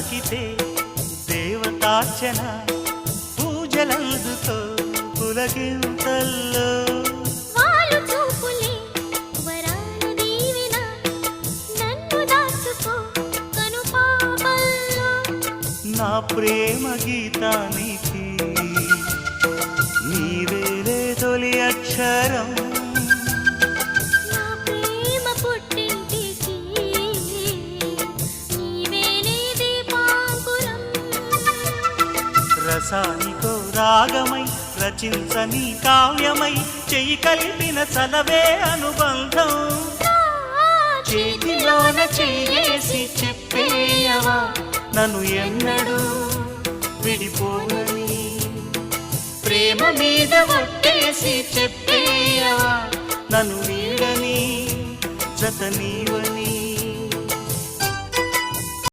తాకితే దేవతార్చన పూజలందుకో పులకింతల్లో వాళ్ళు చూపులే వరాలు దీవెన నన్ను దాచుకో కనుపాపల్లో నా ప్రేమ గీతానికి నీవేలే తొలి అక్షరం నా ప్రేమ పుట్టింటికి నీవేలే దీపాంకురం రసానికో రాగమై రచించని కావ్యమై చెయ్యి కలిపిన చలవే అనుబంధం చేతిలోన చెయ్యేసి చెప్పేయవా నన్ను ఎన్నడూ విడిపోనని ప్రేమ మీద ఒట్టేసి చెప్పేయవా నన్ను వీడని జత నీవని